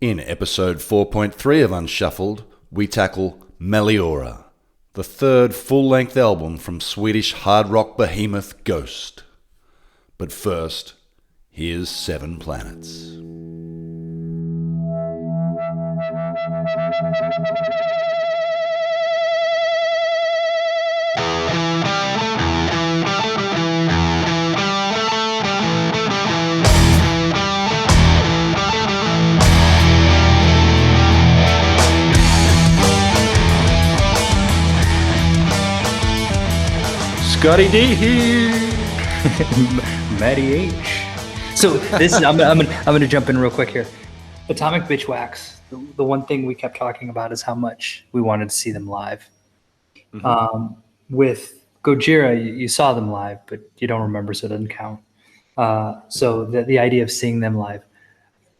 In episode 4.3 of Unshuffled, we tackle Meliora, the third full-length album from Swedish hard rock behemoth Ghost. But first, here's 7 Planets. Scotty D here. Matty H. So this is I'm gonna jump in real quick here. Atomic Bitch Wax. The one thing we kept talking about is how much we wanted to see them live. Mm-hmm. With Gojira, you saw them live, but you don't remember, so it doesn't count. So the idea of seeing them live.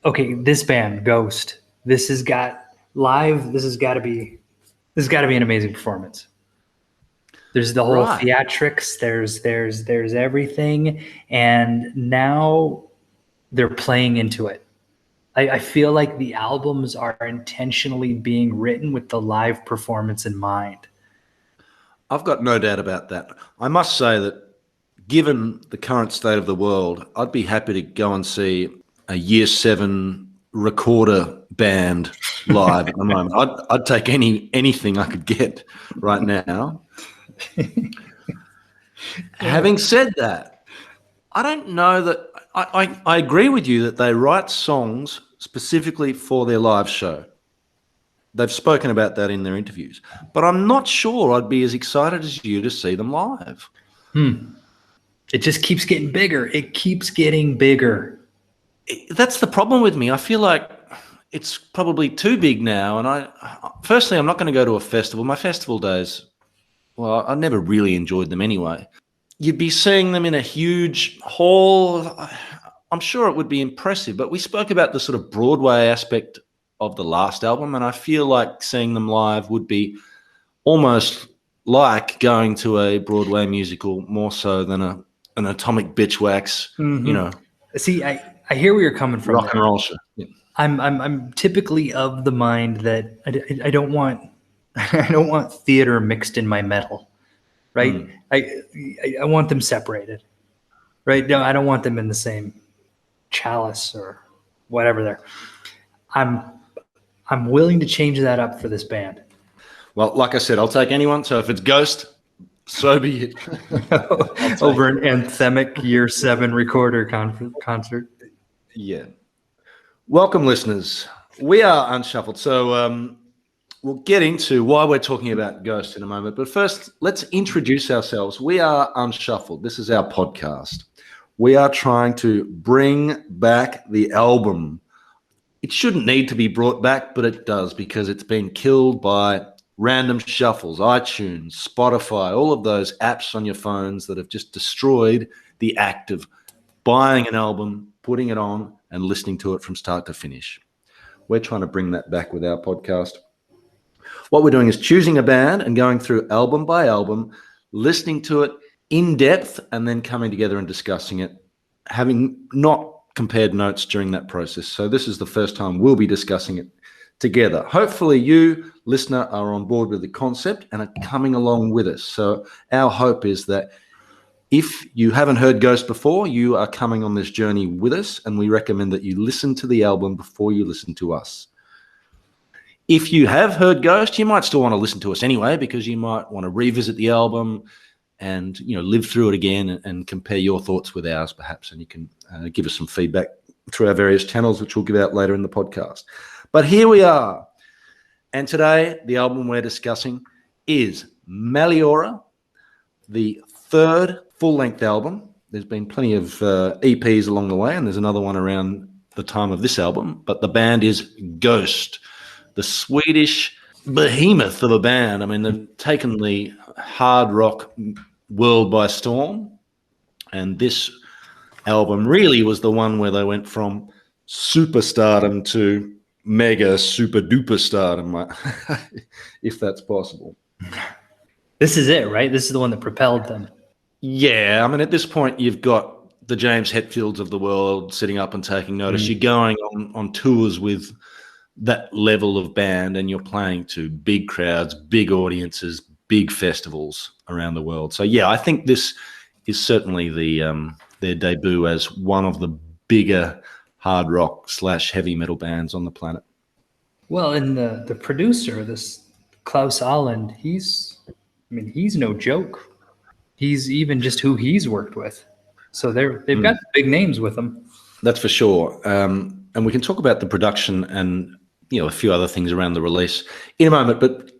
Okay, this band, Ghost. This has got to be an amazing performance. There's the whole theatrics. There's everything, and now they're playing into it. I feel like the albums are intentionally being written with the live performance in mind. I've got no doubt about that. I must say that given the current state of the world, I'd be happy to go and see a Year 7 recorder band live at the moment. I'd take anything I could get right now. Having said that, I don't know that I agree with you that they write songs specifically for their live show. They've spoken about that in their interviews, but I'm not sure I'd be as excited as you to see them live. It just keeps getting bigger. It keeps getting bigger. That's the problem with me. I feel like it's probably too big now. And firstly, I'm not going to go to a festival. My festival days, well, I never really enjoyed them anyway. You'd be seeing them in a huge hall. I'm sure it would be impressive, but we spoke about the sort of Broadway aspect of the last album, and I feel like seeing them live would be almost like going to a Broadway musical more so than an Atomic Bitch Wax, Mm-hmm. you know. See, I hear where you're coming from. Rock and roll show. Yeah. I'm typically of the mind that I don't want theater mixed in my metal, right? I want them separated, right? No, I don't want them in the same chalice or whatever there. I'm willing to change that up for this band. Well, like I said, I'll take anyone. So if it's Ghost, so be it. Over an anthemic Year 7 recorder concert. Yeah. Welcome, listeners. We are Unshuffled. So we'll get into why we're talking about Ghost in a moment. But first, let's introduce ourselves. We are Unshuffled. This is our podcast. We are trying to bring back the album. It shouldn't need to be brought back, but it does because it's been killed by random shuffles, iTunes, Spotify, all of those apps on your phones that have just destroyed the act of buying an album, putting it on, and listening to it from start to finish. We're trying to bring that back with our podcast. What we're doing is choosing a band and going through album by album, listening to it in depth, and then coming together and discussing it, having not compared notes during that process. So this is the first time we'll be discussing it together. Hopefully you, listener, are on board with the concept and are coming along with us. So our hope is that if you haven't heard Ghost before, you are coming on this journey with us, and we recommend that you listen to the album before you listen to us. If you have heard Ghost, you might still want to listen to us anyway, because you might want to revisit the album and, you know, live through it again and compare your thoughts with ours, perhaps, and you can give us some feedback through our various channels, which we'll give out later in the podcast. But here we are, and today the album we're discussing is Meliora, the third full-length album. There's been plenty of EPs along the way, and there's another one around the time of this album, but the band is Ghost, the Swedish behemoth of a band. I mean, they've taken the hard rock world by storm, and this album really was the one where they went from superstardom to mega-super-dooper-stardom, if that's possible. This is it, right? This is the one that propelled them. Yeah, I mean, at this point, you've got the James Hetfields of the world sitting up and taking notice. You're going on tours with that level of band and you're playing to big crowds, big audiences, big festivals around the world. So yeah, I think this is certainly their debut as one of the bigger hard rock / heavy metal bands on the planet. Well, and the producer, this Klaus Ahland, he's no joke. He's even just who he's worked with. So they've got big names with them. That's for sure. And we can talk about the production and a few other things around the release in a moment. But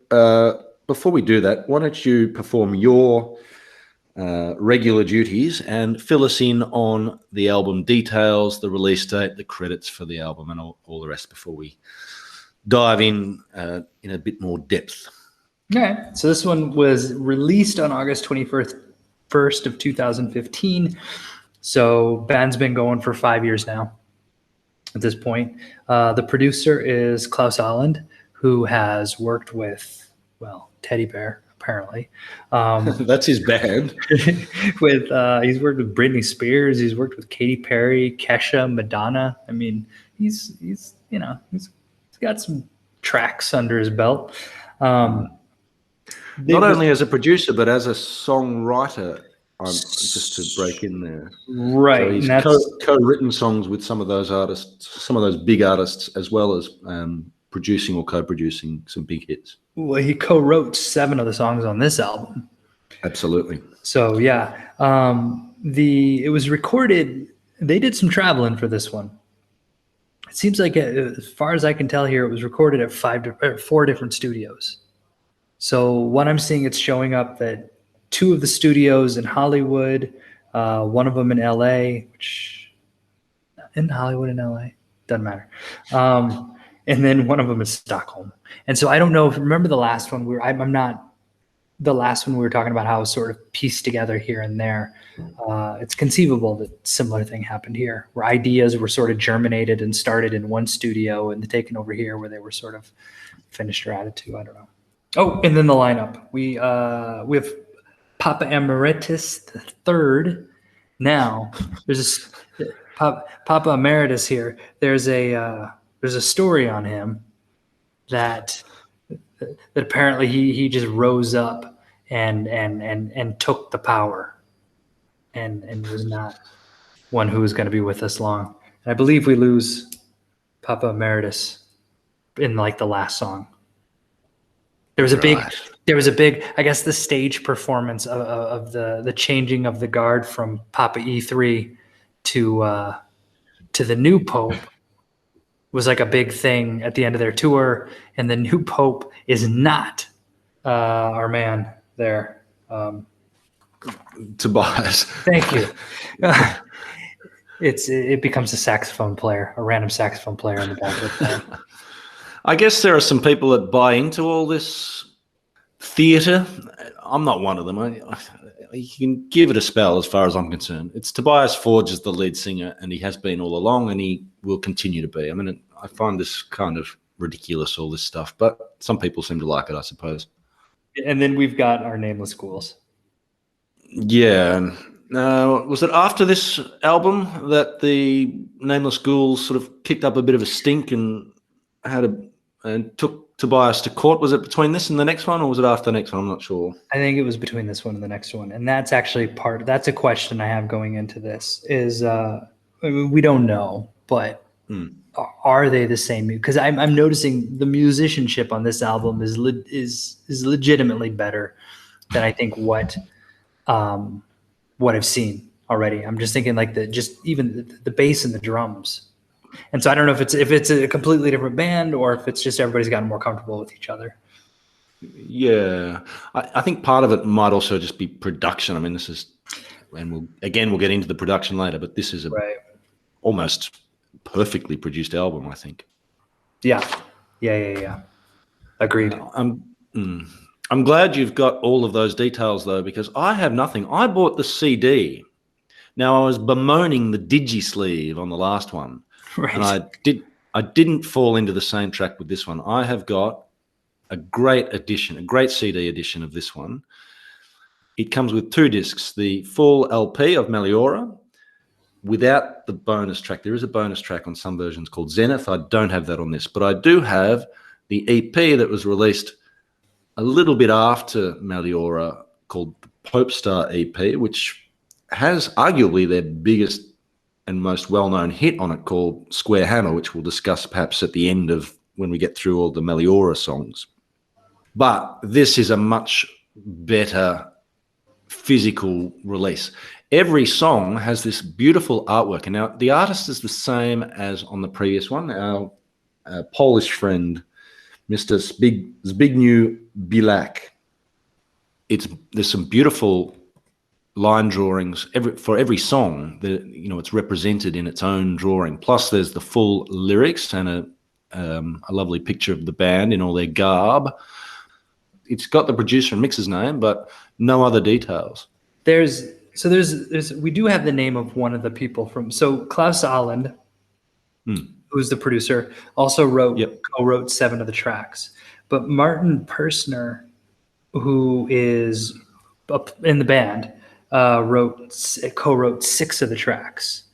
before we do that, why don't you perform your regular duties and fill us in on the album details, the release date, the credits for the album, and all the rest before we dive in a bit more depth. Okay, so this one was released on August 21st of 2015. So band's been going for 5 years now at this point. The producer is Klaus Ahland, who has worked with, Teddy Bear, apparently. That's his band. He's worked with Britney Spears. He's worked with Katy Perry, Kesha, Madonna. I mean, he's got some tracks under his belt. Not only as a producer, but as a songwriter. Just to break in there, right? So he's co-written songs with some of those artists, some of those big artists, as well as producing or co-producing some big hits. Well, he co-wrote 7 of the songs on this album. Absolutely. So yeah, it was recorded. They did some traveling for this one. It seems like, as far as I can tell here, it was recorded at 4 different studios. So what I'm seeing, it's showing up that 2 of the studios in Hollywood, one of them in LA, doesn't matter. And then one of them in Stockholm. And so I don't know if, remember the last one we were talking about how it was sort of pieced together here and there. It's conceivable that similar thing happened here, where ideas were sort of germinated and started in one studio and taken over here where they were sort of finished or added to. I don't know. Oh, and then the lineup. We have Papa Emeritus III. Now there's Papa Emeritus here. There's a story on him that apparently he just rose up and took the power and was not one who was going to be with us long. And I believe we lose Papa Emeritus in like the last song. There was a big, I guess, the stage performance of the changing of the guard from Papa E3 to the new Pope was like a big thing at the end of their tour, and the new Pope is not our man there. Tobias. Thank you. It becomes a random saxophone player in the back of the I guess there are some people that buy into all this theatre. I'm not one of them. You can give it a spell as far as I'm concerned. It's Tobias Forge is the lead singer, and he has been all along, and he will continue to be. I mean, I find this kind of ridiculous, all this stuff, but some people seem to like it, I suppose. And then we've got our Nameless Ghouls. Yeah. Was it after this album that the Nameless Ghouls sort of kicked up a bit of a stink and took Tobias to court? Was it between this and the next one, or was it after the next one? I'm not sure. I think it was between this one and the next one. And that's actually that's a question I have going into this is, we don't know, but are they the same? Because I'm noticing the musicianship on this album is legitimately better than I think what I've seen already. I'm just thinking like even the bass and the drums. And so I don't know if it's a completely different band or if it's just everybody's gotten more comfortable with each other. Yeah, I think part of it might also just be production. I mean, this is, and we'll get into the production later, but this is almost perfectly produced album, I think. Yeah. Agreed. I'm glad you've got all of those details though, because I have nothing. I bought the CD. Now I was bemoaning the digi sleeve on the last one. Right. And I didn't fall into the same track with this one. I have got a great edition, a great CD edition of this one. It comes with 2 discs, the full LP of Meliora, without the bonus track. There is a bonus track on some versions called Zenith. I don't have that on this, but I do have the EP that was released a little bit after Meliora, called the Popestar EP, which has arguably their biggest and most well-known hit on it, called Square Hammer, which we'll discuss perhaps at the end of when we get through all the Meliora songs. But this is a much better physical release. Every song has this beautiful artwork, and now the artist is the same as on the previous one. Our Polish friend, Mr. Zbigniew Bilak. There's some beautiful line drawings for every song. It's represented in its own drawing. Plus, there's the full lyrics and a lovely picture of the band in all their garb. It's got the producer and mixer's name, but no other details. We do have the name of one of the people Klaus Ahland, who's the producer, also co-wrote 7 of the tracks. But Martin Persner, who is up in the band, co-wrote 6 of the tracks.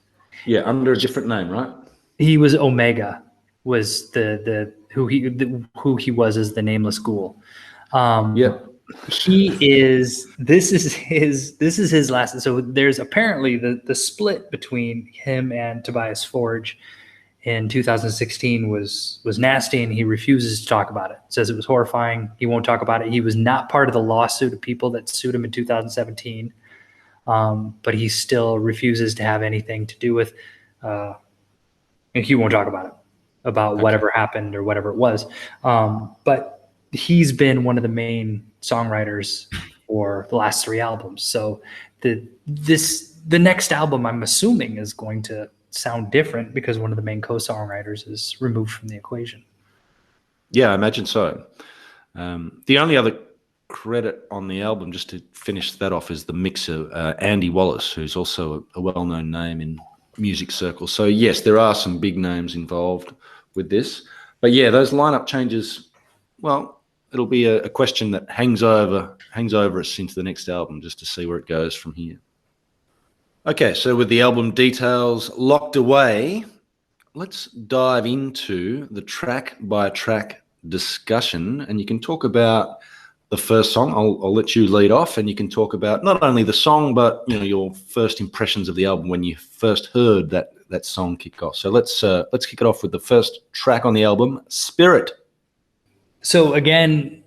Yeah, under a different name, right? He was Omega, was who he was as the nameless ghoul. This is his last. So there's apparently the split between him and Tobias Forge in 2016 was nasty, and he refuses to talk about it. Says it was horrifying. He won't talk about it. He was not part of the lawsuit of people that sued him in 2017, but he still refuses to have anything to do with. And he won't talk about it, about whatever happened or whatever it was. But he's been one of the main songwriters for the last 3 albums. So the next album, I'm assuming, is going to sound different because one of the main co-songwriters is removed from the equation. Yeah, I imagine so. The only other credit on the album, just to finish that off, is the mixer, Andy Wallace, who's also a well-known name in music circles. So yes, there are some big names involved with this. But yeah, those lineup changes, well, it'll be a question that hangs over us into the next album, just to see where it goes from here. Okay, so with the album details locked away, let's dive into the track-by-track discussion, and you can talk about the first song. I'll let you lead off, and you can talk about not only the song, but your first impressions of the album when you first heard that song kick off. So let's kick it off with the first track on the album, Spirit. So again,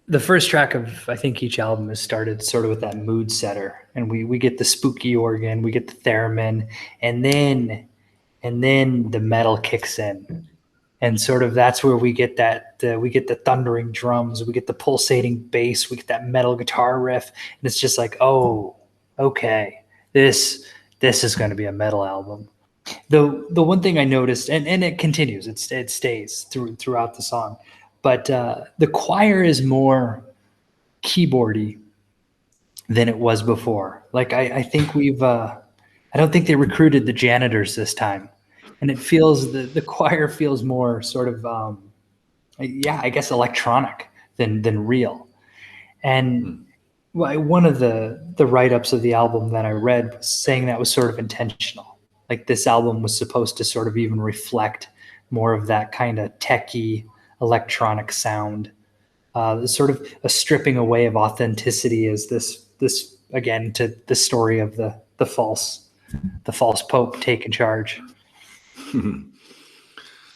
the first track of, I think, each album is started sort of with that mood setter, and we get the spooky organ, we get the theremin, and then the metal kicks in, and sort of that's where we get we get the thundering drums, we get the pulsating bass, we get that metal guitar riff, and it's just like, oh, okay, this is going to be a metal album. The one thing I noticed, and it continues, it stays throughout the song. But the choir is more keyboardy than it was before. Like I think I don't think they recruited the janitors this time, and it feels the choir feels more sort of I guess electronic than real. And one of the write-ups of the album that I read was saying that was sort of intentional. Like this album was supposed to sort of even reflect more of that kind of techie electronic sound, sort of a stripping away of authenticity as this again to the story of the false pope taking charge. So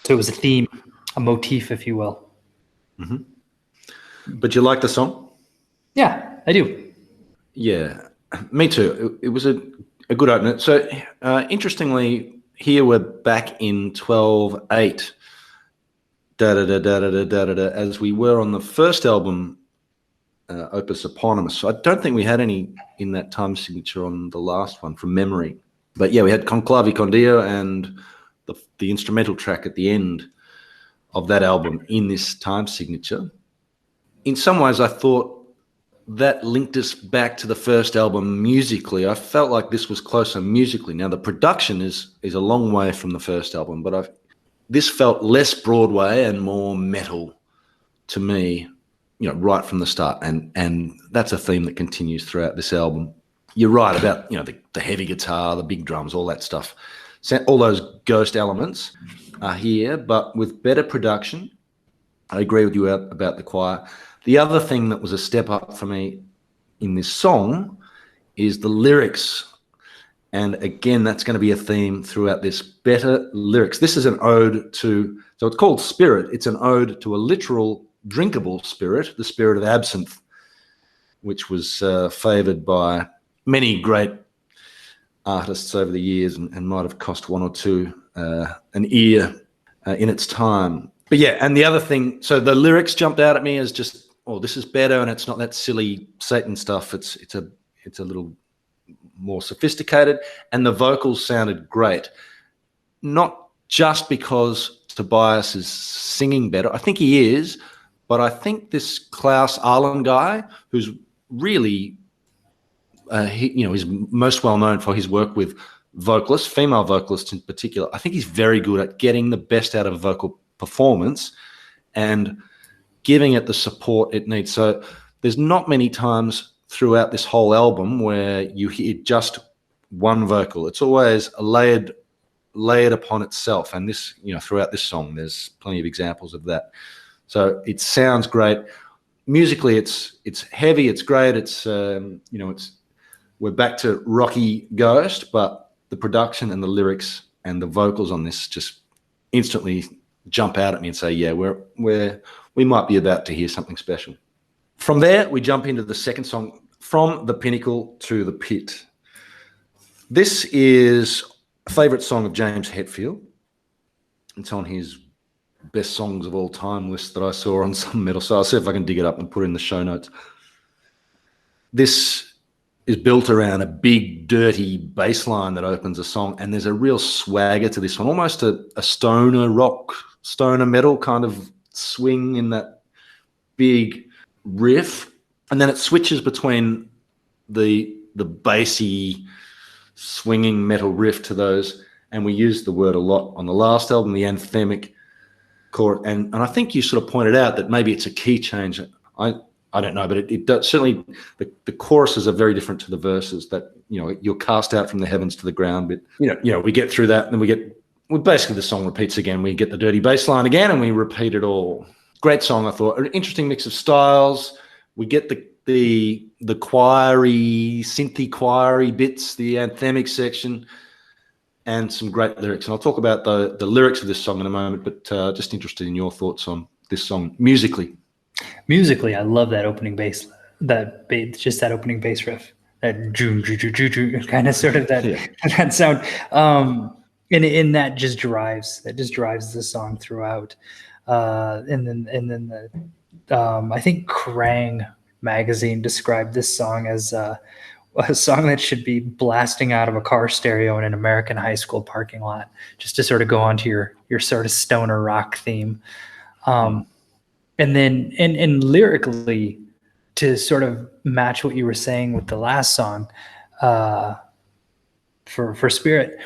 it was a theme, a motif, if you will. Mm-hmm. But you like the song? Yeah, I do. Yeah, me too. It was a good opener. So interestingly, here we're back in 12/8. As we were on the first album, Opus Eponymous. I don't think we had any in that time signature on the last one from memory. But yeah, we had Conclavi con Dio and the instrumental track at the end of that album in this time signature. In some ways, I thought that linked us back to the first album musically. I felt like this was closer musically. Now, the production is a long way from the first album, but this felt less Broadway and more metal to me, right from the start. And that's a theme that continues throughout this album. you're right about, the heavy guitar, the big drums, all that stuff. So all those Ghost elements are here, but with better production. I agree with you about the choir. The other thing that was a step up for me in this song is the lyrics. And again, that's going to be a theme throughout this. Better lyrics. This is an ode to, so it's called Spirit. It's an ode to a literal drinkable spirit, the spirit of absinthe, which was favoured by many great artists over the years and might have cost one or two an ear in its time. But yeah, and the other thing, so the lyrics jumped out at me as just, oh, this is better, and it's not that silly Satan stuff. It's a little more sophisticated, and the vocals sounded great. Not just because Tobias is singing better. I think he is, but I think this Klaus Arlen guy, who's really, he's most well known for his work with vocalists, female vocalists in particular. I think he's very good at getting the best out of a vocal performance and giving it the support it needs. So there's not many times throughout this whole album where you hear just one vocal. It's always layered upon itself, and this, throughout this song, there's plenty of examples of that. So it sounds great. Musically, it's heavy, it's great. It's we're back to rocky Ghost, but the production and the lyrics and the vocals on this just instantly jump out at me and say, yeah, we might be about to hear something special. From there, we jump into the second song, From the Pinnacle to the Pit. This is a favourite song of James Hetfield. It's on his best songs of all time list that I saw on some metal. So I'll see if I can dig it up and put it in the show notes. This is built around a big, dirty bass line that opens a song, and there's a real swagger to this one, almost a stoner rock, stoner metal kind of swing in that big riff. And then it switches between the bassy, swinging metal riff to those, and we used the word a lot on the last album, the anthemic chord. And I think you sort of pointed out that maybe it's a key change. I don't know, but it does, certainly the choruses are very different to the verses, that, you're cast out from the heavens to the ground. But, we get through that, and then basically the song repeats again. We get the dirty bass line again, and we repeat it all. Great song, I thought. An interesting mix of styles. We get the choiry, synthy choiry bits, the anthemic section, and some great lyrics. And I'll talk about the lyrics of this song in a moment, but just interested in your thoughts on this song musically. Musically, I love that opening bass, that opening bass riff, that kind of sort of that sound, and that just drives the song throughout. And then I think Kerrang! Magazine described this song as a song that should be blasting out of a car stereo in an American high school parking lot, just to sort of go onto your sort of stoner rock theme. And then, and lyrically, to sort of match what you were saying with the last song, for Spirit,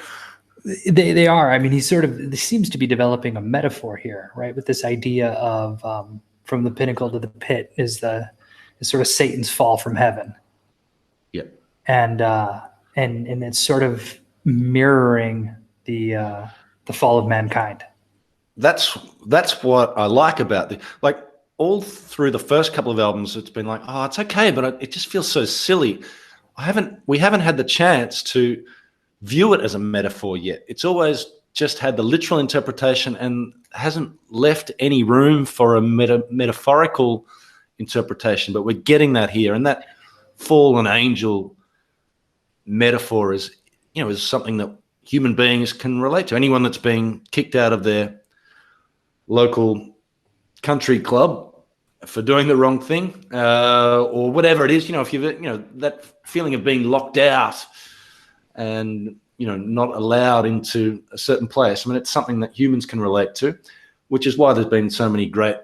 they are. I mean, he seems to be developing a metaphor here, right? With this idea of from the pinnacle to the pit is sort of Satan's fall from heaven. Yep. And it's sort of mirroring the fall of mankind. That's what I like about all through the first couple of albums. It's been like, oh, it's okay, but it just feels so silly. We haven't had the chance to view it as a metaphor yet. It's always just had the literal interpretation and hasn't left any room for a metaphorical interpretation. But we're getting that here, and that fallen angel metaphor is something that human beings can relate to. Anyone that's being kicked out of their local country club for doing the wrong thing, or whatever it is, if you've, that feeling of being locked out and, not allowed into a certain place. I mean, it's something that humans can relate to, which is why there's been so many great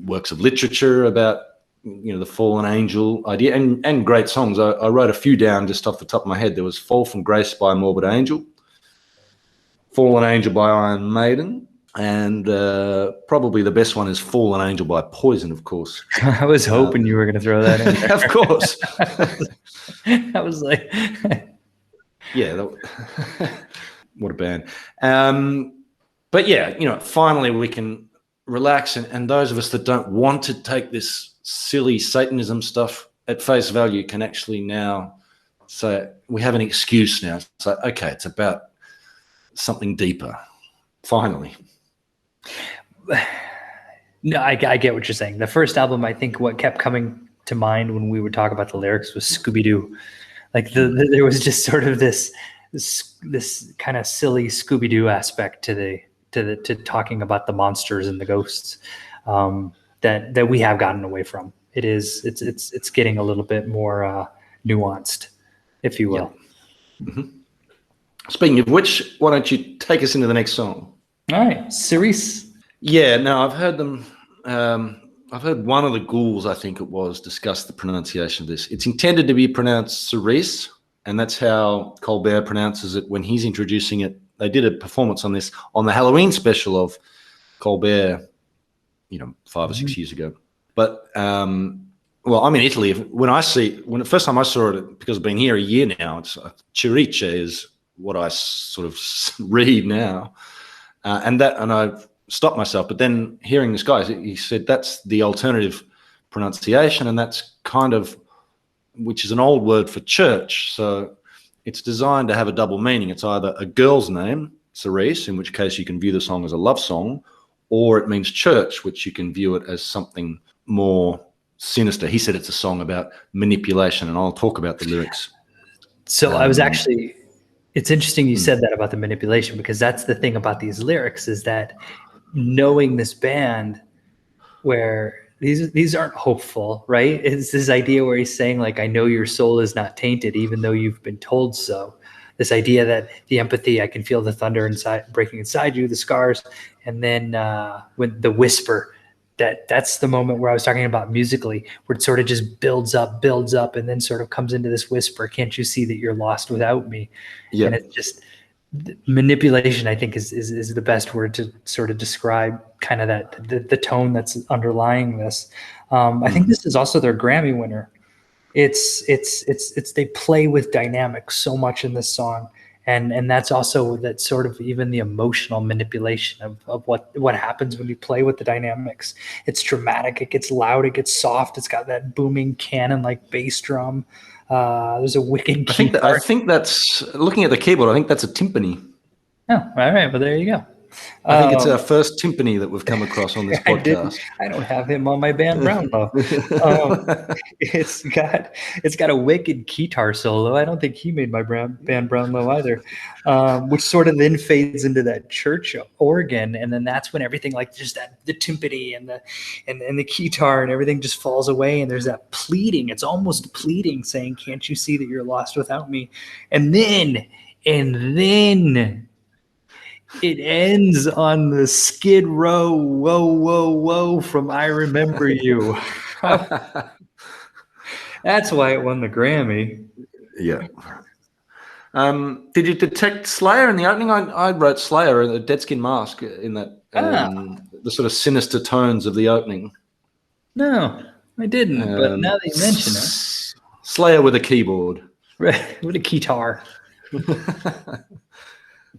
works of literature about, the fallen angel idea, and great songs. I wrote a few down just off the top of my head. There was Fall from Grace by Morbid Angel, Fallen Angel by Iron Maiden, And probably the best one is Fallen Angel by Poison, of course. I was hoping you were going to throw that in there. Of course. I was like, yeah, what a band. But yeah, finally we can relax, and those of us that don't want to take this silly Satanism stuff at face value can actually now say we have an excuse now. So, okay, it's about something deeper, finally. No, I get what you're saying. The first album, I think what kept coming to mind when we would talk about the lyrics was Scooby-Doo. Like there was just sort of this kind of silly Scooby-Doo aspect to talking about the monsters and the ghosts that we have gotten away from. It's getting a little bit more nuanced, if you will. Yeah. Mm-hmm. Speaking of which, why don't you take us into the next song? All right, Cerise. Yeah, no, I've heard them. I've heard one of the ghouls, I think it was, discuss the pronunciation of this. It's intended to be pronounced Cerise, and that's how Colbert pronounces it when he's introducing it. They did a performance on this on the Halloween special of Colbert, 5 or 6 years ago. But well, I'm in Italy. When the first time I saw it, because I've been here a year now, it's Cirice is what I sort of read now, and I've stopped myself. But then hearing this guy, he said that's the alternative pronunciation, and that's kind of, which is an old word for church. So it's designed to have a double meaning. It's either a girl's name, Cerise, in which case you can view the song as a love song, or it means church, which you can view it as something more sinister. He said it's a song about manipulation, and I'll talk about the lyrics. So I was actually, it's interesting you said that about the manipulation, because that's the thing about these lyrics, is that knowing this band where these aren't hopeful, right? It's this idea where he's saying, like, I know your soul is not tainted, even though you've been told so. This idea that the empathy, I can feel the thunder inside, breaking inside you, the scars. And then when the whisper, that's the moment where I was talking about musically, where it sort of just builds up, and then sort of comes into this whisper. Can't you see that you're lost without me? Yeah. And it's just manipulation, I think, is the best word to sort of describe kind of that the tone that's underlying this. I think this is also their Grammy winner. It's they play with dynamics so much in this song, and that's also that sort of even the emotional manipulation of what happens when you play with the dynamics. It's dramatic, it gets loud, it gets soft, it's got that booming cannon like bass drum. There's a wicked keyboard. I think that's, looking at the keyboard, I think that's a timpani. Oh, all right. Well, there you go. I think it's our first timpani that we've come across on this podcast. I don't have him on my band Brownlow. It's got a wicked guitar solo. I don't think he made my band Brownlow either, which sort of then fades into that church organ, and then that's when everything, like just the timpani and the guitar and everything just falls away, and there's that pleading. It's almost pleading, saying, "Can't you see that you're lost without me?" And then it ends on the Skid Row, whoa, whoa, whoa, from I Remember You. That's why it won the Grammy. Yeah. Did you detect Slayer in the opening? I wrote Slayer, a Dead Skin Mask, in that, the sort of sinister tones of the opening. No, I didn't, but now that you mention it. Slayer with a keyboard. Right, with a guitar.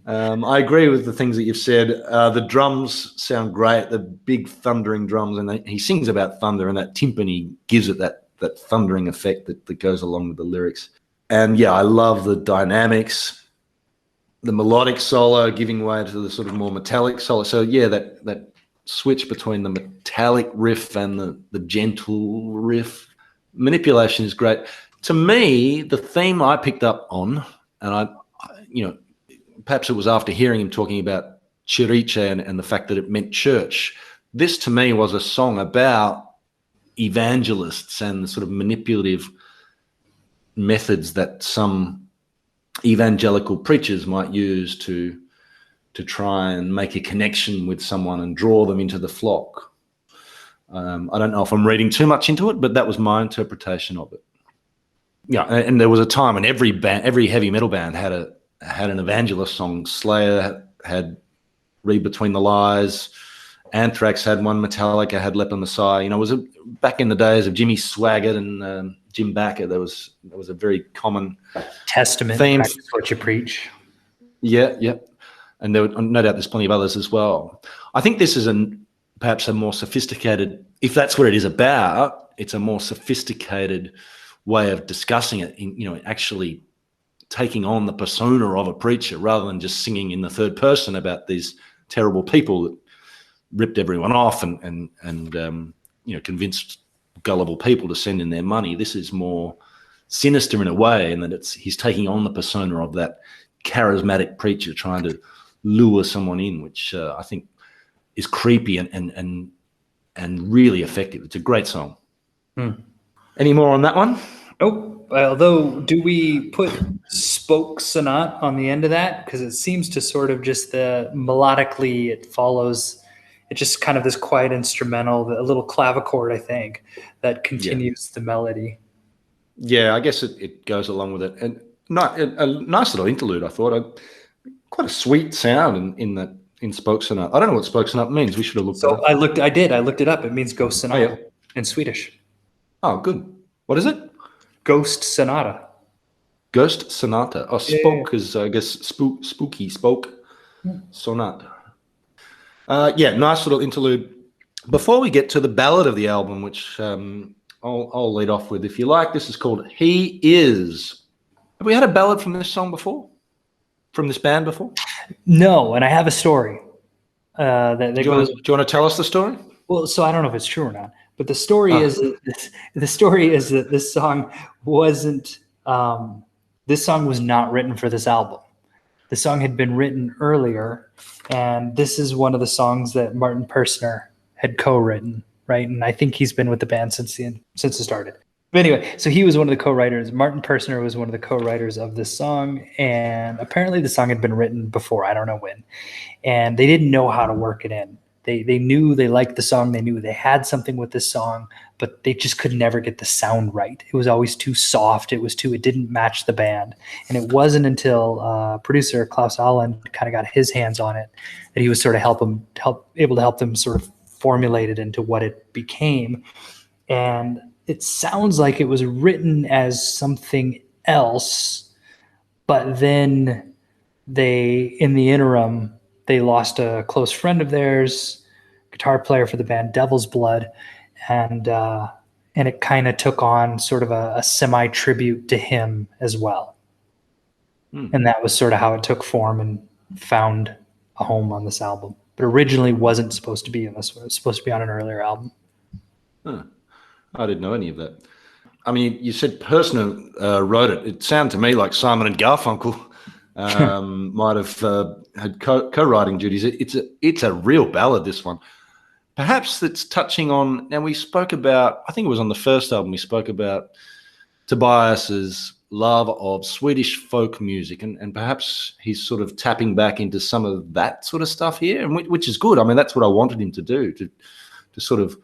I agree with the things that you've said. The drums sound great, the big thundering drums, and he sings about thunder, and that timpani gives it that thundering effect that goes along with the lyrics. And yeah, I love the dynamics, the melodic solo giving way to the sort of more metallic solo. So yeah, that switch between the metallic riff and the gentle riff. Manipulation is great. To me, the theme I picked up on, and perhaps it was after hearing him talking about Cirice and the fact that it meant church. This, to me, was a song about evangelists and the sort of manipulative methods that some evangelical preachers might use to try and make a connection with someone and draw them into the flock. I don't know if I'm reading too much into it, but that was my interpretation of it. Yeah, and there was a time when every heavy metal band had an evangelist song. Slayer had Read Between the Lies. Anthrax had one. Metallica had Left on the Side. You know, it was back in the days of Jimmy Swaggart and Jim Bakker. There was a very common Testament. theme. Practice what you preach. Yeah. And there were, no doubt there's plenty of others as well. I think this is perhaps a more sophisticated, if that's what it is about, it's a more sophisticated way of discussing it, actually taking on the persona of a preacher rather than just singing in the third person about these terrible people that ripped everyone off and convinced gullible people to send in their money. This is more sinister in a way, in that he's taking on the persona of that charismatic preacher trying to lure someone in, which I think is creepy and really effective. It's a great song. Any more on that one? Nope. Although, do we put spoke sonat on the end of that? Because it seems to sort of just melodically, it follows. It's just kind of this quiet instrumental, a little clavichord, I think, that continues the melody. Yeah, I guess it goes along with it. And a nice little interlude, I thought. Quite a sweet sound in spoke sonat. I don't know what spoke sonat means. We should have looked it up. I looked it up. It means ghost sonata in Swedish. Oh, good. What is it? Ghost sonata. Ghost sonata. Oh, spoke is, I guess, spooky, spoke sonata. Nice little interlude. Before we get to the ballad of the album, which I'll lead off with, if you like, this is called He Is. Have we had a ballad from this song before? From this band before? No, and I have a story. Do you want to tell us the story? Well, so I don't know if it's true or not, but the story is that this song wasn't. This song was not written for this album. The song had been written earlier, and this is one of the songs that Martin Persner had co-written, right? And I think he's been with the band since it started. But anyway, so he was one of the co-writers. Martin Persner was one of the co-writers of this song, and apparently the song had been written before, I don't know when, and they didn't know how to work it in. They knew they liked the song, they knew they had something with this song, but they just could never get the sound right. It was always too soft. It didn't match the band. And it wasn't until producer Klaus Allen kind of got his hands on it that he was sort of able to help them sort of formulate it into what it became. And it sounds like it was written as something else, but then in the interim, they lost a close friend of theirs, guitar player for the band Devil's Blood, and it kind of took on sort of a semi-tribute to him as well. And that was sort of how it took form and found a home on this album. But originally wasn't supposed to be in this one. It was supposed to be on an earlier album. I didn't know any of that. I mean, you said Persner wrote it. It sounded to me like Simon and Garfunkel might have had co-writing duties. It's a real ballad, this one. Perhaps it's touching on, and we spoke about, I think it was on the first album, we spoke about Tobias's love of Swedish folk music, and perhaps he's sort of tapping back into some of that sort of stuff here, and which is good. I mean, that's what I wanted him to do, to sort of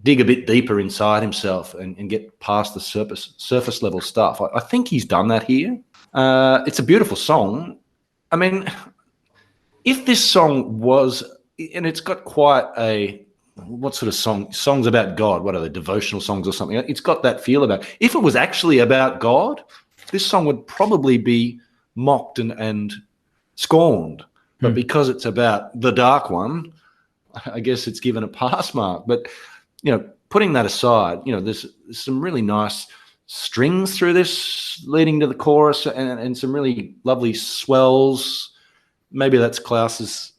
dig a bit deeper inside himself and get past the surface level stuff. I think he's done that here. It's a beautiful song. I mean, if this song was, and it's got quite what sort of songs about God? What are they, devotional songs or something? It's got that feel about it. If it was actually about God, this song would probably be mocked and scorned. But because it's about the Dark One, I guess it's given a pass mark. But putting that aside, there's some really nice strings through this leading to the chorus and some really lovely swells. Maybe that's Klaus's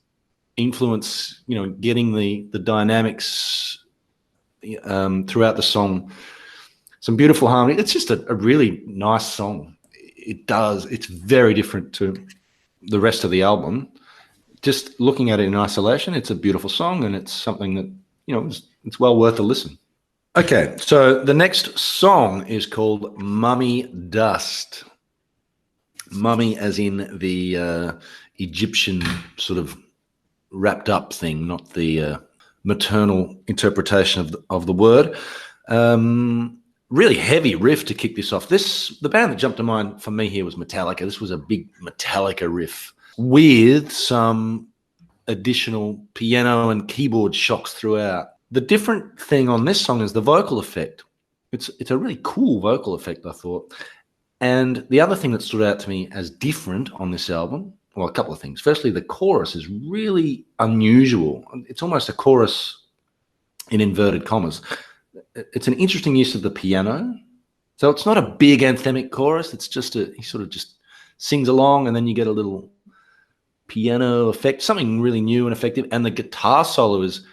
influence, getting the dynamics throughout the song. Some beautiful harmony. It's just a really nice song. It's very different to the rest of the album. Just looking at it in isolation, it's a beautiful song, and it's something that, it's well worth a listen. Okay, so the next song is called Mummy Dust. Mummy as in the Egyptian sort of wrapped up thing, not the maternal interpretation of the word. Really heavy riff to kick this off. The band that jumped to mind for me here was Metallica. This was a big Metallica riff with some additional piano and keyboard shocks throughout. The different thing on this song is the vocal effect. It's a really cool vocal effect, I thought. And the other thing that stood out to me as different on this album, well, a couple of things. Firstly, the chorus is really unusual. It's almost a chorus in inverted commas. It's an interesting use of the piano. So it's not a big anthemic chorus. It's just he sort of just sings along, and then you get a little piano effect, something really new and effective. And the guitar solo is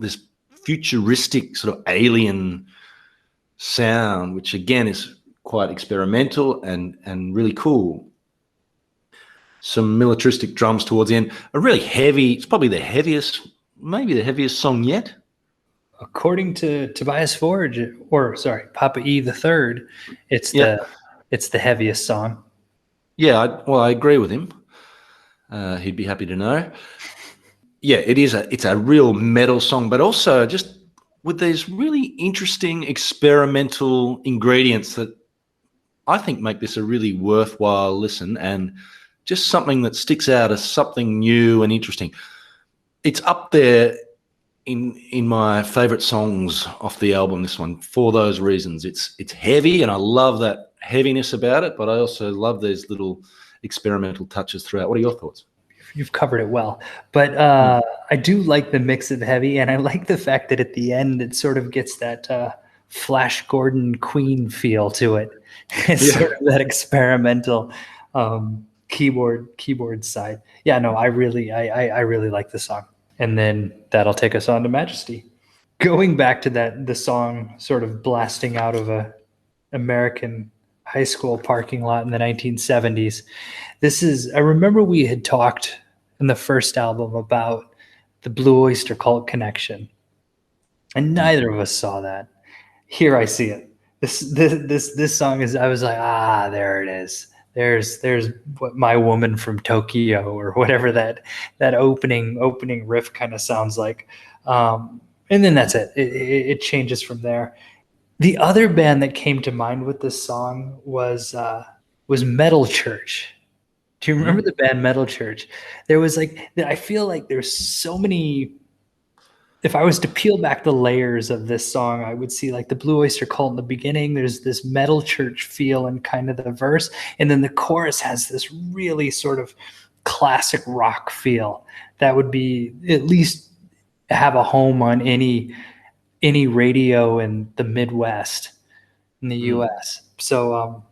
this futuristic sort of alien sound, which again is quite experimental and really cool. Some militaristic drums towards the end. A really heavy, it's probably the heaviest, maybe the heaviest song yet. According to Tobias Forge, or sorry, Papa E the Third, it's the heaviest song. Yeah, I agree with him. He'd be happy to know. Yeah, it's a real metal song, but also just with these really interesting experimental ingredients that I think make this a really worthwhile listen, and just something that sticks out as something new and interesting. It's up there in my favorite songs off the album, this one, for those reasons. It's heavy, and I love that heaviness about it, but I also love these little experimental touches throughout. What are your thoughts? You've covered it well, but I do like the mix of heavy, and I like the fact that at the end it sort of gets that Flash Gordon Queen feel to it. It's sort of that experimental keyboard side. Yeah, no, I really like the song. And then that'll take us on to Majesty. Going back to the song sort of blasting out of a American high school parking lot in the 1970s. I remember we had talked in the first album about the Blue Oyster Cult connection, and neither of us saw that. Here I see it. This song is, I was like, there it is. There's what My Woman from Tokyo, or whatever that opening riff kind of sounds like. And then that's it. It changes from there. The other band that came to mind with this song was Metal Church. Do you remember the band Metal Church? There was I feel like there's so many. If I was to peel back the layers of this song, I would see like the Blue Oyster Cult in the beginning. There's this Metal Church feel in kind of the verse, and then the chorus has this really sort of classic rock feel that would be at least have a home on any radio in the Midwest in the U.S. So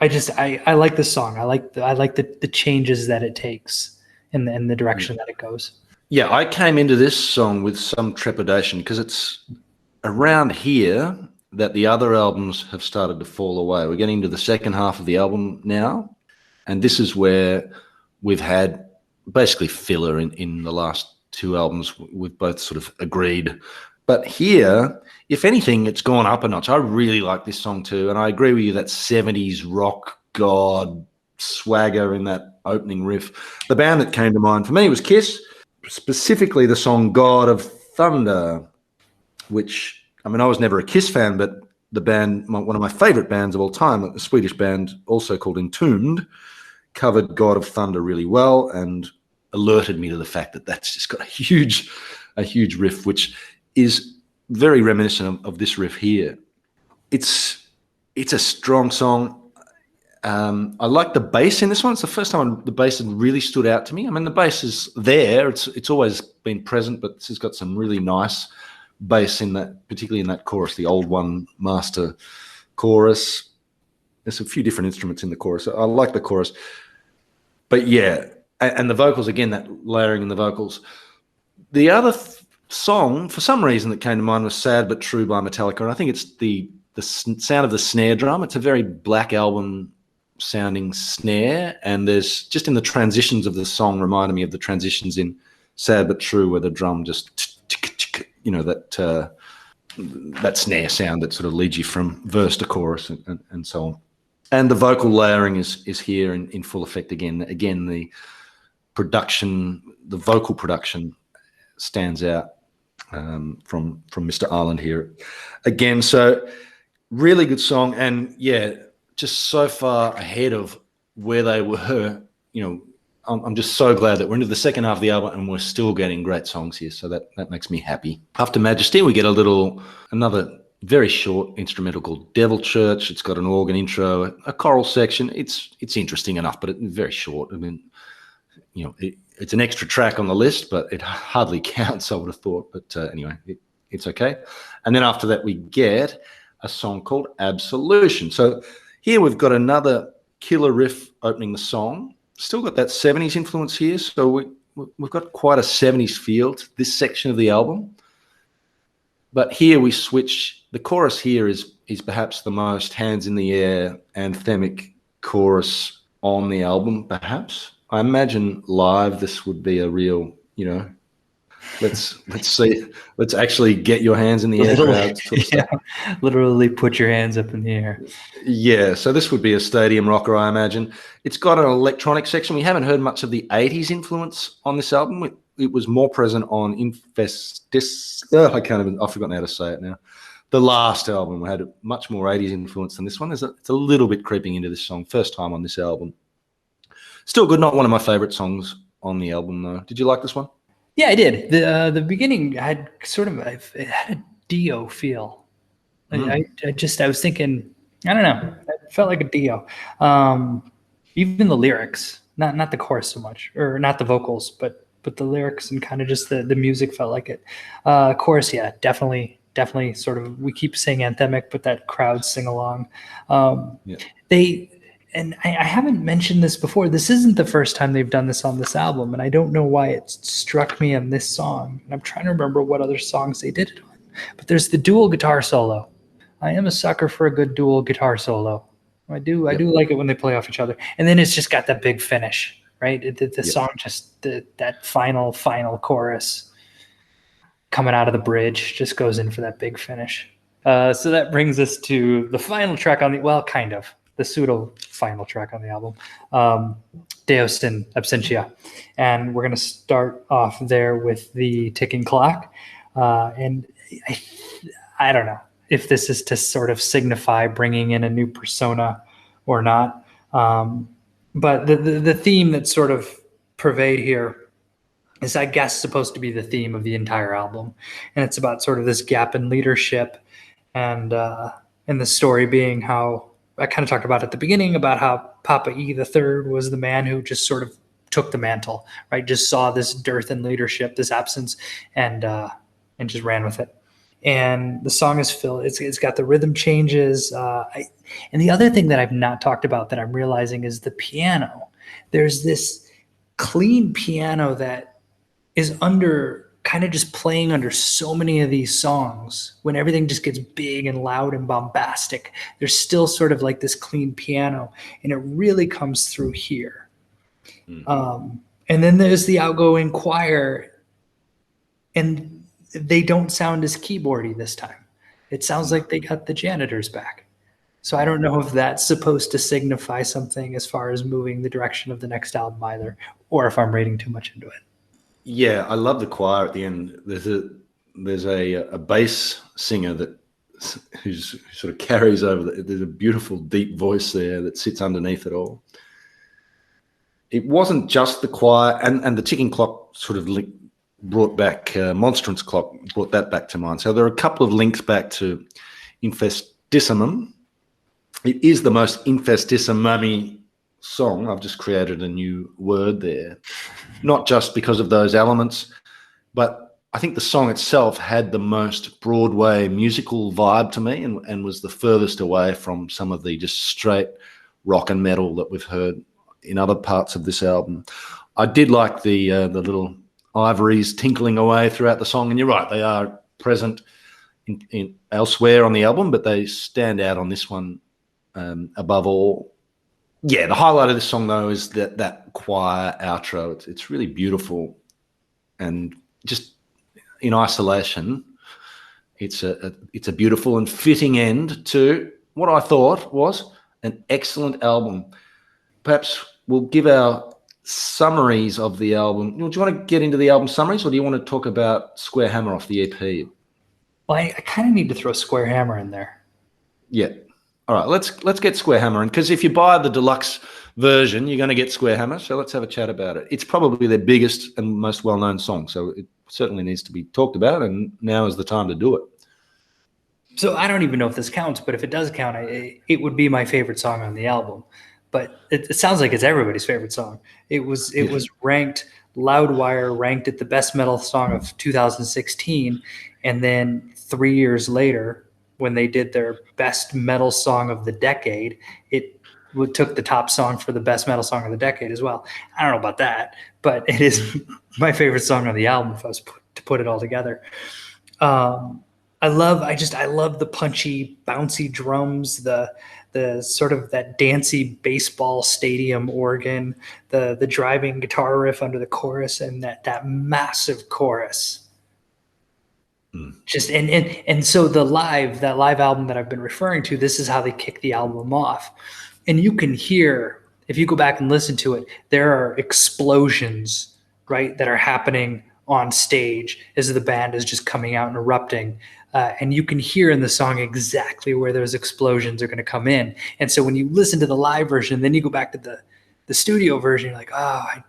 I like the song. I like the changes that it takes and the direction that it goes. Yeah, I came into this song with some trepidation because it's around here that the other albums have started to fall away. We're getting to the second half of the album now, and this is where we've had basically filler in the last two albums. We've both sort of agreed. But here, if anything, it's gone up a notch. I really like this song too, and I agree with you, that 70s rock god swagger in that opening riff. The band that came to mind for me was Kiss, specifically the song God of Thunder, which, I mean, I was never a Kiss fan, but the band, one of my favorite bands of all time, a Swedish band also called Entombed, covered God of Thunder really well and alerted me to the fact that that's just got a huge riff, which is very reminiscent of this riff here. It's a strong song. I like the bass in this one. It's the first time the bass had really stood out to me. I mean, the bass is there. It's always been present, but this has got some really nice bass in that, particularly in that chorus, the Old One Master chorus. There's a few different instruments in the chorus. I like the chorus. But yeah, and the vocals, again, that layering in the vocals. The other song, for some reason, that came to mind was Sad But True by Metallica, and I think it's the sound of the snare drum. It's a very Black Album sounding snare, and there's just in the transitions of the song reminded me of the transitions in Sad But True, where the drum just, that snare sound that sort of leads you from verse to chorus and so on. And the vocal layering is here in full effect again. Again, the production, the vocal production stands out from Mr. Ireland here again. So really good song, and yeah, just so far ahead of where they were, I'm just so glad that we're into the second half of the album and we're still getting great songs here. So that makes me happy. After Majesty, we get another very short instrumental called Devil Church. It's got an organ intro, a choral section. It's interesting enough, but it's very short. I mean, it's an extra track on the list, but it hardly counts, I would have thought. But anyway, it's okay. And then after that, we get a song called Absolution. So here we've got another killer riff opening the song. Still got that 70s influence here. So we've got quite a 70s feel to this section of the album. But here we switch. The chorus here is perhaps the most hands in the air anthemic chorus on the album, perhaps. I imagine live this would be a real, let's actually get your hands in the air crowd sort of stuff. Literally put your hands up in the air. Yeah, so this would be a stadium rocker, I imagine. It's got an electronic section. We haven't heard much of the 80s influence on this album. It was more present on I've forgotten how to say it now. The last album had much more 80s influence than this one. It's a little bit creeping into this song. First time on this album. Still good. Not one of my favorite songs on the album, though. Did you like this one? Yeah, I did. The beginning had it had a Dio feel. I was thinking, I don't know. It felt like a Dio. Even the lyrics, not the chorus so much, or not the vocals, but the lyrics and kind of just the music felt like it. Chorus, yeah, definitely sort of, we keep saying anthemic, but that crowd sing along. And I haven't mentioned this before. This isn't the first time they've done this on this album, and I don't know why it struck me on this song. And I'm trying to remember what other songs they did it on. But there's the dual guitar solo. I am a sucker for a good dual guitar solo. I do like it when they play off each other. And then it's just got that big finish, right? The song just that final chorus coming out of the bridge just goes in for that big finish. So that brings us to the final track kind of. The pseudo final track on the album, Deus in Absentia. And we're going to start off there with the ticking clock. And I don't know if this is to sort of signify bringing in a new persona or not. But the theme that's sort of pervade here is, I guess, supposed to be the theme of the entire album. And it's about sort of this gap in leadership and the story being how, I kind of talked about at the beginning about how Papa E III was the man who just sort of took the mantle, right? Just saw this dearth in leadership, this absence, and just ran with it. And the song is filled. It's got the rhythm changes. And the other thing that I've not talked about that I'm realizing is the piano. There's this clean piano that is kind of just playing under so many of these songs. When everything just gets big and loud and bombastic, there's still sort of like this clean piano, and it really comes through here. And then there's the outgoing choir, and they don't sound as keyboardy this time. It sounds like they got the janitors back. So I don't know if that's supposed to signify something as far as moving the direction of the next album either, or if I'm reading too much into it. Yeah, I love the choir at the end. There's a bass singer who sort of carries over. There's a beautiful deep voice there that sits underneath it all. It wasn't just the choir, and the ticking clock sort of brought back Monstrance Clock, brought that back to mind. So there are a couple of links back to Infestissimum. It is the most infestissimum song. I've just created a new word there, not just because of those elements, but I think the song itself had the most Broadway musical vibe to me, and was the furthest away from some of the just straight rock and metal that we've heard in other parts of this album. I did like the little ivories tinkling away throughout the song, and you're right, they are present in elsewhere on the album, but they stand out on this one above all. Yeah, the highlight of this song, though, is that choir outro. It's really beautiful, and just in isolation, it's a beautiful and fitting end to what I thought was an excellent album. Perhaps we'll give our summaries of the album. Do you want to get into the album summaries, or do you want to talk about Square Hammer off the EP? Well, I kind of need to throw Square Hammer in there. Yeah. All right, let's get Square Hammer, and because if you buy the deluxe version, you're going to get Square Hammer. So let's have a chat about it. It's probably their biggest and most well-known song, so it certainly needs to be talked about, and now is the time to do it. So I don't even know if this counts, but if it does count, it would be my favorite song on the album. But it sounds like it's everybody's favorite song. It was ranked, Loudwire ranked it the best metal song of 2016, and then 3 years later, when they did their best metal song of the decade, it took the top song for the best metal song of the decade as well. I don't know about that, but it is my favorite song on the album if I was to put it all together. I love the punchy, bouncy drums, the sort of that dancey baseball stadium organ, the driving guitar riff under the chorus, and that massive chorus. Just and so that live album that I've been referring to, this is how they kick the album off. And you can hear, if you go back and listen to it, there are explosions, right, that are happening on stage as the band is just coming out and erupting. And you can hear in the song exactly where those explosions are going to come in. And so when you listen to the live version, then you go back to the studio version, you're like, oh, I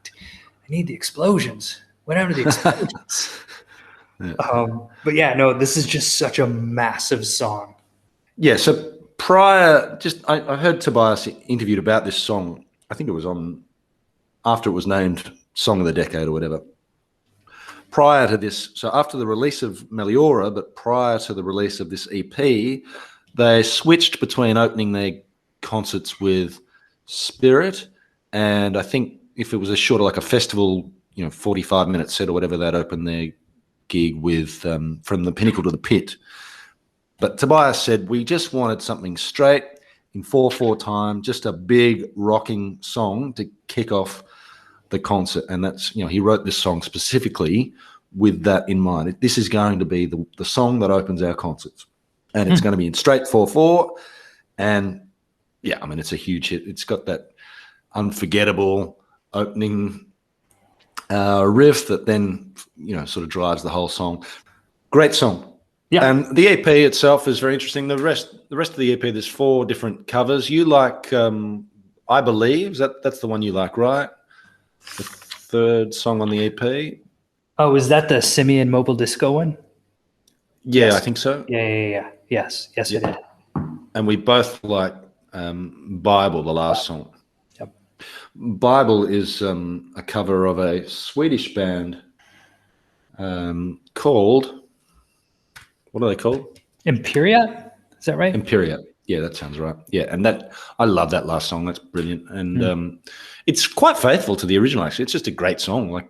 need the explosions. What happened to the explosions? Yeah. But yeah, no, this is just such a massive song. Yeah, so I heard Tobias interviewed about this song. I think it was on after it was named Song of the Decade or whatever. Prior to this, so after the release of Meliora, but prior to the release of this EP, they switched between opening their concerts with Spirit, and I think if it was a shorter, like a festival, 45-minute set or whatever, they'd open their gig with From the Pinnacle to the Pit. But Tobias said, we just wanted something straight in 4/4 time, just a big rocking song to kick off the concert. And that's, he wrote this song specifically with that in mind. This is going to be the song that opens our concerts. And it's going to be in straight 4/4. And yeah, I mean, it's a huge hit. It's got that unforgettable opening riff that then, sort of drives the whole song. Great song. Yeah. And the EP itself is very interesting. The rest of the EP, there's 4 different covers. You like, I Believe, that's the one you like, right? The 3rd song on the EP. Oh, is that the Simian Mobile Disco one? Yeah, Yes. I think so. Yeah. Yes, I did. And we both like Bible, the last song. Yep. Bible is a cover of a Swedish band called, what are they called? Imperia? Is that right? Imperia. Yeah, that sounds right. Yeah, and I love that last song. That's brilliant, and it's quite faithful to the original. Actually, it's just a great song. Like,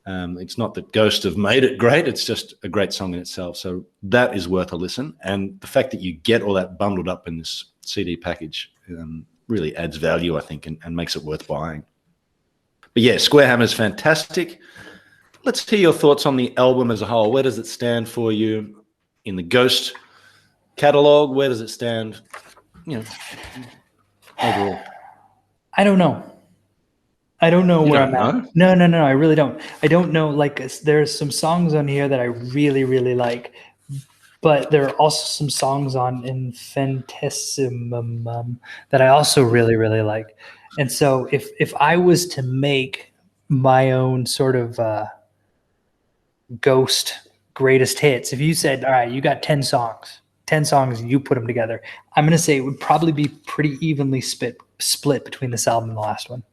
it's not that Ghost have made it great. It's just a great song in itself. So that is worth a listen. And the fact that you get all that bundled up in this CD package really adds value, I think, and makes it worth buying. But yeah, Square Hammer is fantastic. Let's hear your thoughts on the album as a whole. Where does it stand for you in the Ghost catalog? Where does it stand, overall? I don't know. I don't know where I'm at. No, I really don't. I don't know. Like, there's some songs on here that I really, really like, but there are also some songs on Infinitesimum that I also really, really like. And so if I was to make my own sort of Ghost greatest hits, if you said, all right, you got 10 songs, and you put them together, I'm going to say it would probably be pretty evenly split between this album and the last one.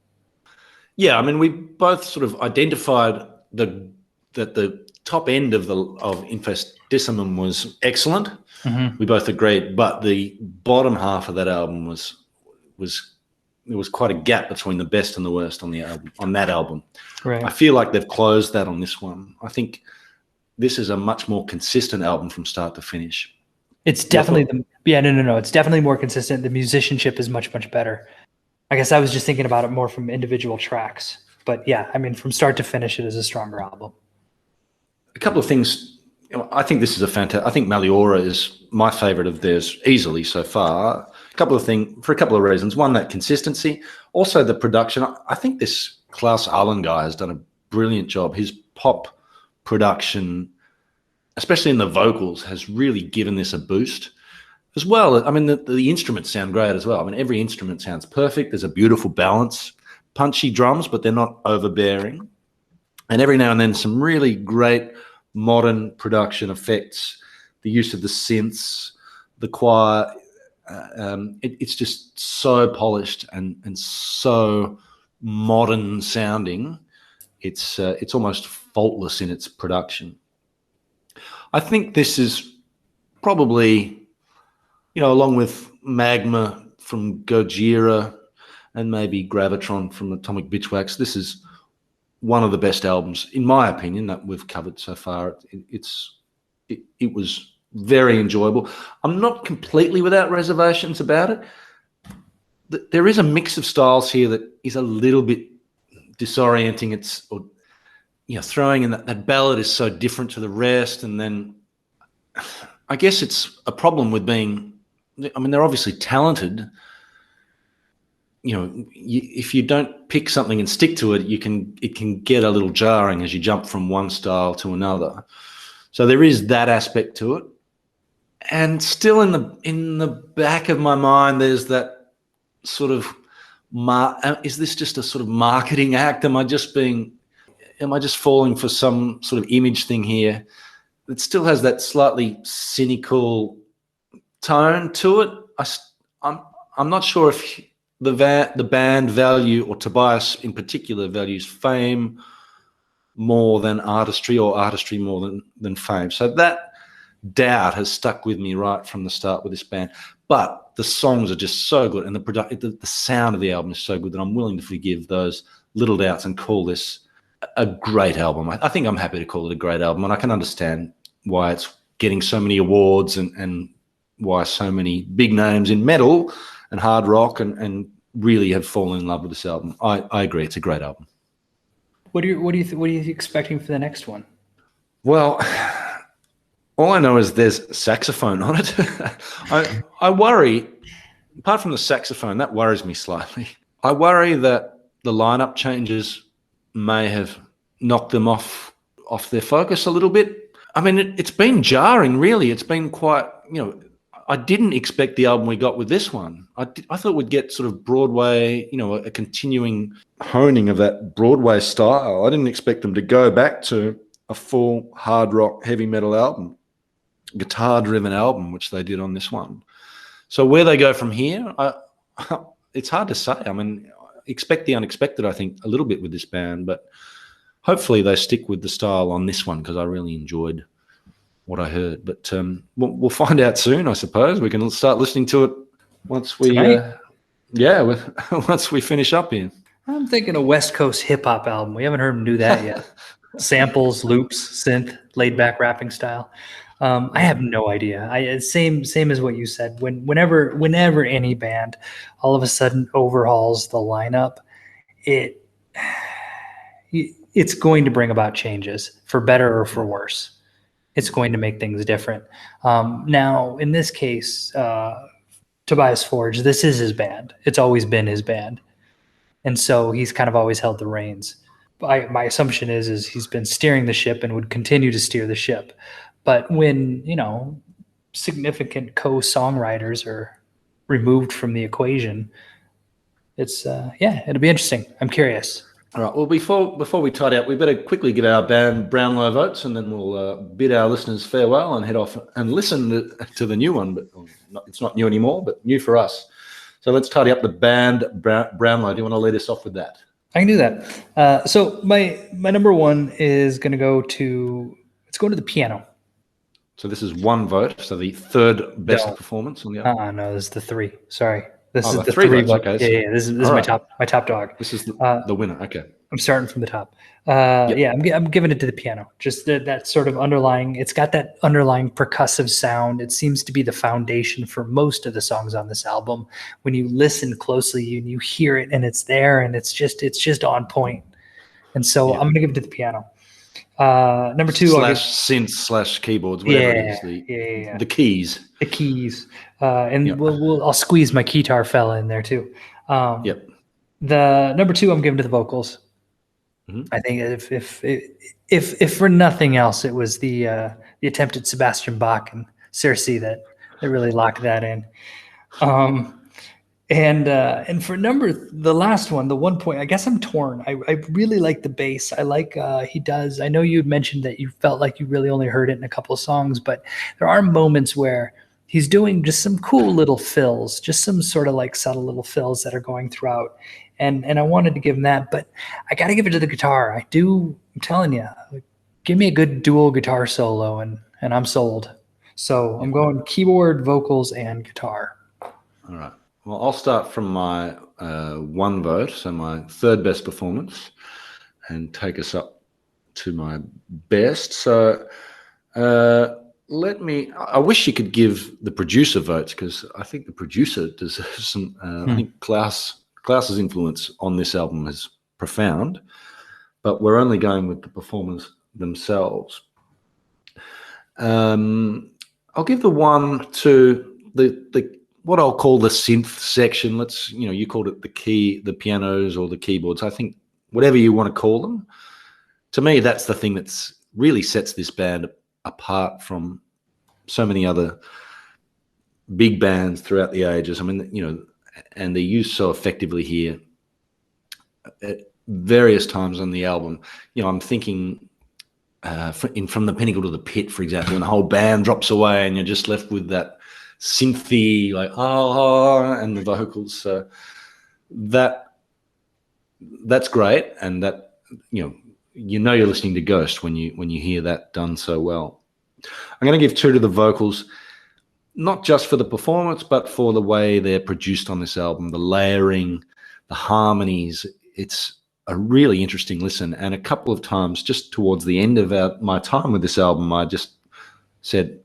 Yeah, I mean, we both sort of identified that the top end of Infestissumum was excellent. Mm-hmm. We both agreed, but the bottom half of that album was there was quite a gap between the best and the worst on that album. Right. I feel like they've closed that on this one. I think this is a much more consistent album from start to finish. It's definitely no. It's definitely more consistent. The musicianship is much, much better. I guess I was just thinking about it more from individual tracks, but yeah, I mean, from start to finish, it is a stronger album. A couple of things. I think this is I think Meliora is my favorite of theirs easily so far. A couple of things, for a couple of reasons. One, that consistency. Also, the production. I think this Klaus Allen guy has done a brilliant job. His pop production, especially in the vocals, has really given this a boost. as well. I mean, the instruments sound great as well. I mean, every instrument sounds perfect. There's a beautiful balance, punchy drums, but they're not overbearing. And every now and then some really great modern production effects, the use of the synths, the choir. It's just so polished and so modern sounding. It's almost faultless in its production. I think this is probably, along with Magma from Gojira and maybe Gravitron from Atomic Bitchwax, this is one of the best albums, in my opinion, that we've covered so far. It was very enjoyable. I'm not completely without reservations about it. There is a mix of styles here that is a little bit disorienting. Throwing in that ballad is so different to the rest, and then I guess it's a problem with being. I mean, they're obviously talented. If you don't pick something and stick to it, it can get a little jarring as you jump from one style to another. So there is that aspect to it, and still in the back of my mind, there's that sort of, is this just a sort of marketing act? Am I just falling for some sort of image thing here? It still has that slightly cynical tone to it. I'm not sure if the band value, or Tobias in particular, values fame more than artistry, or artistry more than fame. So that doubt has stuck with me right from the start with this band. But the songs are just so good, and the sound of the album is so good that I'm willing to forgive those little doubts and call this a great album. I think I'm happy to call it a great album, and I can understand why it's getting so many awards and why so many big names in metal and hard rock and really have fallen in love with this album. I agree, it's a great album. What are you expecting for the next one? Well, all I know is there's saxophone on it. I worry, apart from the saxophone, that worries me slightly. I worry that the lineup changes may have knocked them off their focus a little bit. I mean, it's been jarring, really. It's been quite, I didn't expect the album we got with this one. I thought we'd get sort of Broadway, a continuing honing of that Broadway style. I didn't expect them to go back to a full hard rock, heavy metal album, guitar-driven album, which they did on this one. So where they go from here, it's hard to say. I mean, expect the unexpected, I think, a little bit with this band, but hopefully they stick with the style on this one, because I really enjoyed what I heard. But we'll find out soon, I suppose. We can start listening to it once we once we finish up here. I'm thinking a West Coast hip-hop album. We haven't heard them do that yet. Samples, loops, synth, laid-back rapping style. I have no idea. Same as what you said. Whenever any band all of a sudden overhauls the lineup, it's going to bring about changes, for better or for worse. It's going to make things different. Now, in this case, Tobias Forge, this is his band. It's always been his band. And so he's kind of always held the reins. My assumption is he's been steering the ship and would continue to steer the ship. But when, significant co-songwriters are removed from the equation, it'll be interesting. I'm curious. All right. Well, before we tidy up, we better quickly give our band Brownlow votes, and then we'll bid our listeners farewell and head off and listen to the new one. But it's not new anymore, but new for us. So let's tidy up the band Brownlow. Do you want to lead us off with that? I can do that. So my number one is going to go to the piano. So this is one vote. So the third best performance on the album. No, this is the three. Sorry. This is the three three votes. Okay. Yeah. This is my top dog. This is the winner. Okay. I'm starting from the top. I'm giving it to the piano. Just that sort of underlying. It's got that underlying percussive sound. It seems to be the foundation for most of the songs on this album. When you listen closely, and you hear it, and it's there, and it's just on point. And so I'm going to give it to the piano. Number two, synth / keyboards, whatever it is. The keys. The keys. I'll squeeze my guitar fella in there too. The number two, I'm giving to the vocals. Mm-hmm. I think if for nothing else, it was the attempt at Sebastian Bach and Circe that They really locked that in. And for the last one, the 1 point, I guess I'm torn. I really like the bass. I like he does. I know you had mentioned that you felt like you really only heard it in a couple of songs, but there are moments where he's doing just some cool little fills, just some sort of like subtle little fills that are going throughout. And I wanted to give him that, but I got to give it to the guitar. I'm telling you, give me a good dual guitar solo and I'm sold. So I'm going keyboard, vocals, and guitar. All right. Well, I'll start from my 1 vote, so my 3rd best performance, and take us up to my best. So I wish you could give the producer votes, because I think the producer deserves some. I think Klaus's influence on this album is profound, but we're only going with the performers themselves. I'll give the 1 to the what I'll call the synth section. You called it the pianos or the keyboards. I think whatever you want to call them, to me, that's the thing that's really sets this band apart from so many other big bands throughout the ages. I mean, and they're used so effectively here at various times on the album. I'm thinking from the pinnacle to the pit, for example, and the whole band drops away and you're just left with that synthy, like, and the vocals. So that's great. And that, you're listening to Ghost when you hear that done so well. I'm going to give 2 to the vocals, not just for the performance, but for the way they're produced on this album, the layering, the harmonies. It's a really interesting listen. And a couple of times just towards the end of my time with this album, I just said,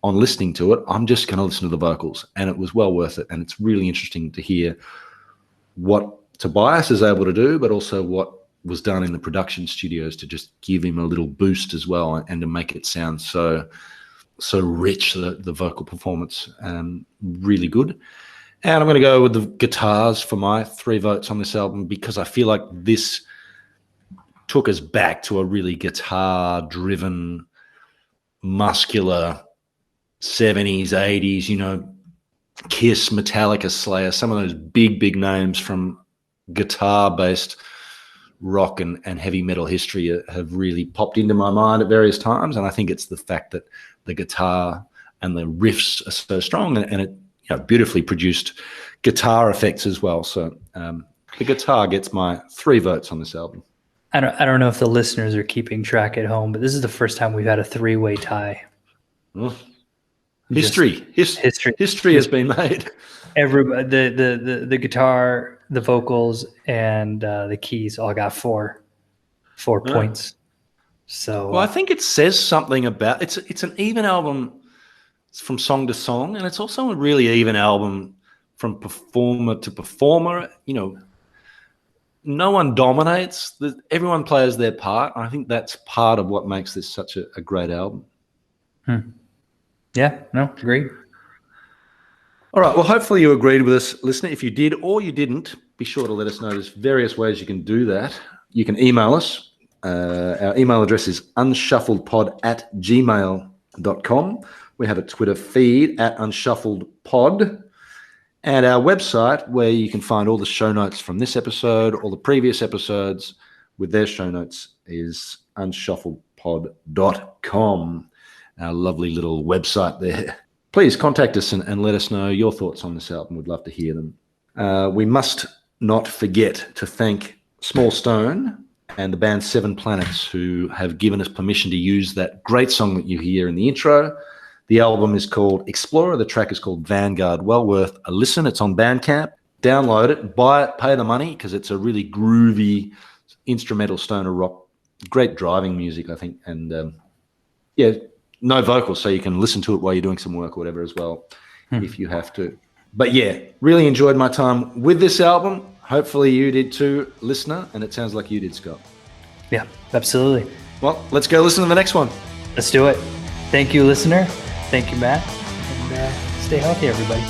on listening to it, I'm just going to listen to the vocals, and it was well worth it. And it's really interesting to hear what Tobias is able to do, but also what was done in the production studios to just give him a little boost as well, and to make it sound so rich, the vocal performance, really good. And I'm going to go with the guitars for my 3 votes on this album, because I feel like this took us back to a really guitar-driven, muscular 70s, 80s, Kiss, Metallica, Slayer, some of those big names from guitar-based rock and heavy metal history have really popped into my mind at various times. And I think it's the fact that the guitar and the riffs are so strong, and it beautifully produced guitar effects as well. So the guitar gets my 3 votes on this album. I don't know if the listeners are keeping track at home, but this is the first time we've had a 3-way tie. History has been made. Everybody, the guitar, the vocals, and the keys all got 4 points. So, well, I think it says something about it's an even album from song to song, and it's also a really even album from performer to performer. No one dominates. Everyone plays their part. And I think that's part of what makes this such a great album. Yeah, no, agreed. All right, well, hopefully you agreed with us, listener. If you did or you didn't, be sure to let us know. There's various ways you can do that. You can email us. Our email address is unshuffledpod@gmail.com. We have a Twitter feed @unshuffledpod. And our website, where you can find all the show notes from this episode, all the previous episodes with their show notes, is unshuffledpod.com. Our lovely little website there. Please contact us and let us know your thoughts on this album. We'd love to hear them. We must not forget to thank Small Stone and the band 7 Planets, who have given us permission to use that great song that you hear in the intro. The album is called Explorer. The track is called Vanguard. Well worth a listen. It's on Bandcamp. Download it, buy it, pay the money, because it's a really groovy instrumental stoner rock. Great driving music, I think. And no vocals, so you can listen to it while you're doing some work or whatever as well, if you have to. But yeah, really enjoyed my time with this album. Hopefully you did too, listener, and it sounds like you did, Scott. Yeah, absolutely. Well, let's go listen to the next one. Let's do it. Thank you, listener. Thank you, Matt. And stay healthy, everybody.